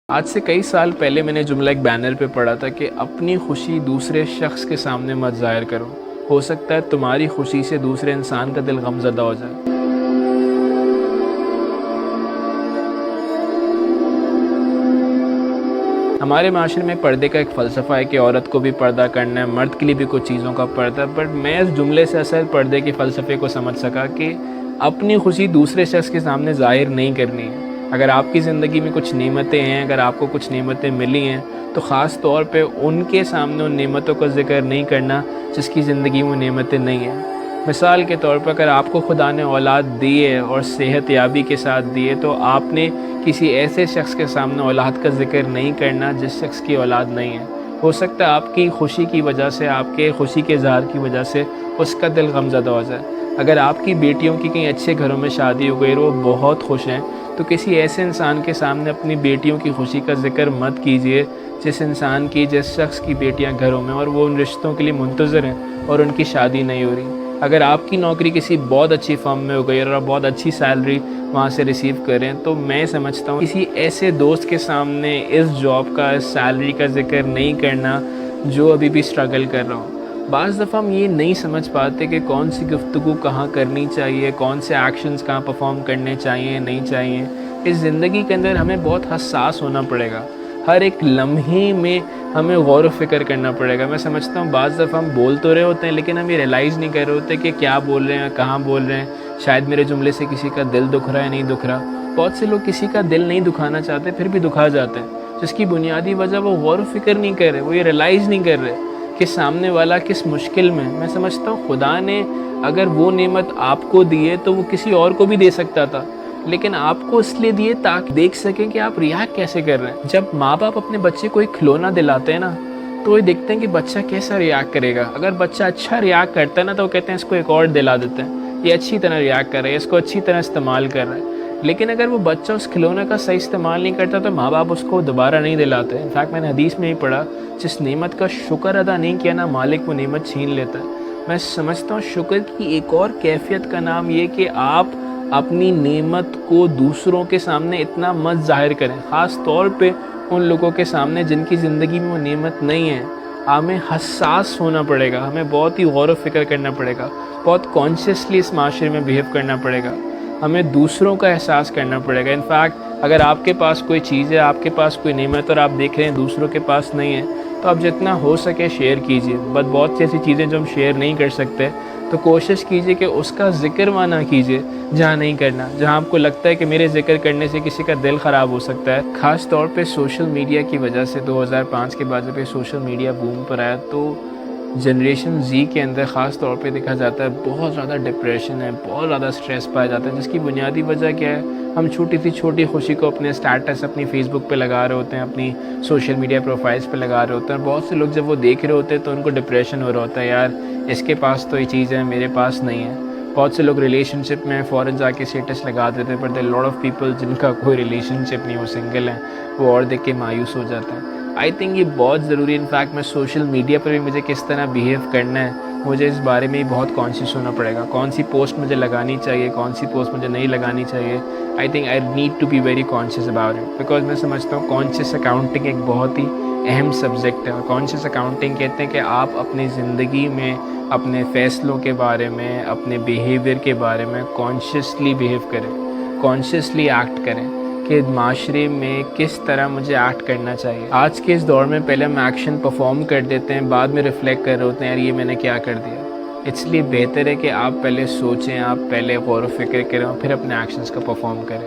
آج سے کئی سال پہلے میں نے جملہ ایک بینر پہ پڑھا تھا کہ اپنی خوشی دوسرے شخص کے سامنے مت ظاہر کرو، ہو سکتا ہے تمہاری خوشی سے دوسرے انسان کا دل غم زدہ ہو جائے۔ ہمارے معاشرے میں پردے کا ایک فلسفہ ہے کہ عورت کو بھی پردہ کرنا ہے، مرد کے لیے بھی کچھ چیزوں کا پردہ ہے، بٹ میں اس جملے سے اصل پردے کے فلسفے کو سمجھ سکا کہ اپنی خوشی دوسرے شخص کے سامنے ظاہر نہیں کرنی ہے۔ اگر آپ کی زندگی میں کچھ نعمتیں ہیں، اگر آپ کو کچھ نعمتیں ملی ہیں، تو خاص طور پہ ان کے سامنے ان نعمتوں کا ذکر نہیں کرنا جس کی زندگی میں نعمتیں نہیں ہیں۔ مثال کے طور پر اگر آپ کو خدا نے اولاد دی ہے اور صحت یابی کے ساتھ دی ہے، تو آپ نے کسی ایسے شخص کے سامنے اولاد کا ذکر نہیں کرنا جس شخص کی اولاد نہیں ہے۔ ہو سکتا ہے آپ کی خوشی کی وجہ سے، آپ کے خوشی کے اظہار کی وجہ سے اس کا دل غم زدہ ہو جائے۔ اگر آپ کی بیٹیوں کی کہیں اچھے گھروں میں شادی ہو گئی اور وہ بہت خوش ہیں، تو کسی ایسے انسان کے سامنے اپنی بیٹیوں کی خوشی کا ذکر مت کیجیے جس شخص کی بیٹیاں گھروں میں اور وہ ان رشتوں کے لیے منتظر ہیں اور ان کی شادی نہیں ہو رہی۔ اگر آپ کی نوکری کسی بہت اچھی فرم میں ہو گئی اور آپ بہت اچھی سیلری وہاں سے ریسیو کریں، تو میں سمجھتا ہوں کسی ایسے دوست کے سامنے اس جاب کا، اس سیلری کا ذکر نہیں کرنا جو ابھی بھی اسٹرگل کر رہا ہوں۔ بعض دفعہ ہم یہ نہیں سمجھ پاتے کہ کون سی گفتگو کہاں کرنی چاہیے، کون سے ایکشنز کہاں پرفارم کرنے چاہیے نہیں چاہیے۔ اس زندگی کے اندر ہمیں بہت حساس ہونا پڑے گا، ہر ایک لمحے میں ہمیں غور و فکر کرنا پڑے گا۔ میں سمجھتا ہوں بعض دفعہ ہم بول تو رہے ہوتے ہیں لیکن ہم یہ ریئلائز نہیں کر رہے ہوتے کہ کیا بول رہے ہیں، کہاں بول رہے ہیں، شاید میرے جملے سے کسی کا دل دکھ رہا ہے نہیں دکھ رہا۔ بہت سے لوگ کسی کا دل نہیں دکھانا چاہتے پھر بھی دکھا جاتے ہیں، جس کی بنیادی وجہ وہ غور و فکر نہیں کر رہے، وہ یہ ریئلائز نہیں کر رہے کہ سامنے والا کس مشکل میں۔ میں سمجھتا ہوں خدا نے اگر وہ نعمت آپ کو دی ہے تو وہ کسی اور کو بھی دے سکتا تھا، لیکن آپ کو اس لیے دیے تاکہ دیکھ سکیں کہ آپ ریاکٹ کیسے کر رہے ہیں۔ جب ماں باپ اپنے بچے کو ایک کھلونا دلاتے ہیں نا، تو وہ دیکھتے ہیں کہ بچہ کیسا ریاکٹ کرے گا۔ اگر بچہ اچھا ریاکٹ کرتا ہے نا، تو وہ کہتے ہیں اس کو ایک اور دلا دیتے ہیں، یہ اچھی طرح ریاکٹ کر رہا ہے، اس کو اچھی طرح استعمال کر رہا ہے۔ لیکن اگر وہ بچہ اس کھلونے کا صحیح استعمال نہیں کرتا تو ماں باپ اس کو دوبارہ نہیں دلاتے۔ انفیکٹ میں نے حدیث میں ہی پڑھا، جس نعمت کا شکر ادا نہیں کیا نا، مالک وہ نعمت چھین لیتا ہے۔ میں سمجھتا ہوں شکر کی ایک اور کیفیت کا نام یہ کہ آپ اپنی نعمت کو دوسروں کے سامنے اتنا مت ظاہر کریں، خاص طور پہ ان لوگوں کے سامنے جن کی زندگی میں وہ نعمت نہیں ہے۔ ہمیں حساس ہونا پڑے گا، ہمیں بہت ہی غور و فکر کرنا پڑے گا، بہت کانشیسلی اس معاشرے میں بیہیو کرنا پڑے گا، ہمیں دوسروں کا احساس کرنا پڑے گا۔ انفیکٹ اگر آپ کے پاس کوئی چیز ہے، آپ کے پاس کوئی نعمت اور آپ دیکھ رہے ہیں دوسروں کے پاس نہیں ہے، تو آپ جتنا ہو سکے شیئر کیجیے۔ بٹ بہت سی ایسی چیزیں جو ہم شیئر نہیں کر سکتے، تو کوشش کیجیے کہ اس کا ذکر وہاں نہ کیجیے جہاں نہیں کرنا، جہاں آپ کو لگتا ہے کہ میرے ذکر کرنے سے کسی کا دل خراب ہو سکتا ہے۔ خاص طور پہ سوشل میڈیا کی وجہ سے 2005 کے بعد جب یہ سوشل میڈیا بوم پر آیا، تو جنریشن زی کے اندر خاص طور پہ دیکھا جاتا ہے بہت زیادہ ڈپریشن ہے، بہت زیادہ سٹریس پایا جاتا ہے، جس کی بنیادی وجہ کیا ہے؟ ہم چھوٹی سی چھوٹی خوشی کو اپنے سٹیٹس اپنی فیس بک پہ لگا رہے ہوتے ہیں، اپنی سوشل میڈیا پروفائلز پہ لگا رہے ہوتے ہیں، اور بہت سے لوگ جب وہ دیکھ رہے ہوتے ہیں تو ان کو ڈپریشن ہو رہا ہوتا ہے، یار اس کے پاس تو یہ چیز ہے میرے پاس نہیں ہے۔ بہت سے لوگ ریلیشن شپ میں فوراً جا کے اسٹیٹس لگا دیتے ہیں، but there lot of people جن کا کوئی ریلیشن شپ نہیں، وہ سنگل ہیں، وہ اور دیکھ کے مایوس ہو جاتے ہیں۔ آئی تھنک یہ بہت ضروری ہے۔ انفیکٹ میں سوشل میڈیا پر بھی مجھے کس طرح بیہیو کرنا ہے، مجھے اس بارے میں بہت کانشیس ہونا پڑے گا۔ کون سی پوسٹ مجھے لگانی چاہیے، کون سی پوسٹ مجھے نہیں لگانی چاہیے۔ I think I need to be very conscious about it, because میں سمجھتا ہوں کانشیس اکاؤنٹنگ ایک بہت ہی اہم سبجیکٹ ہے۔ اور کانشیس اکاؤنٹنگ کہتے ہیں کہ آپ اپنی زندگی میں اپنے فیصلوں کے بارے میں، اپنے بیہیویئر کے بارے میں کانشیسلی بیہیو کریں، کانشیسلی ایکٹ کریں کہ معاشرے میں کس طرح مجھے ایکٹ کرنا چاہیے۔ آج کے اس دور میں پہلے ہم ایکشن پرفارم کر دیتے ہیں، بعد میں ریفلیکٹ کر رہے ہوتے ہیں، یار یہ میں نے کیا کر دیا۔ اس لیے بہتر ہے کہ آپ پہلے سوچیں، آپ پہلے غور و فکر کریں اور پھر اپنے ایکشنز کا پرفارم کریں۔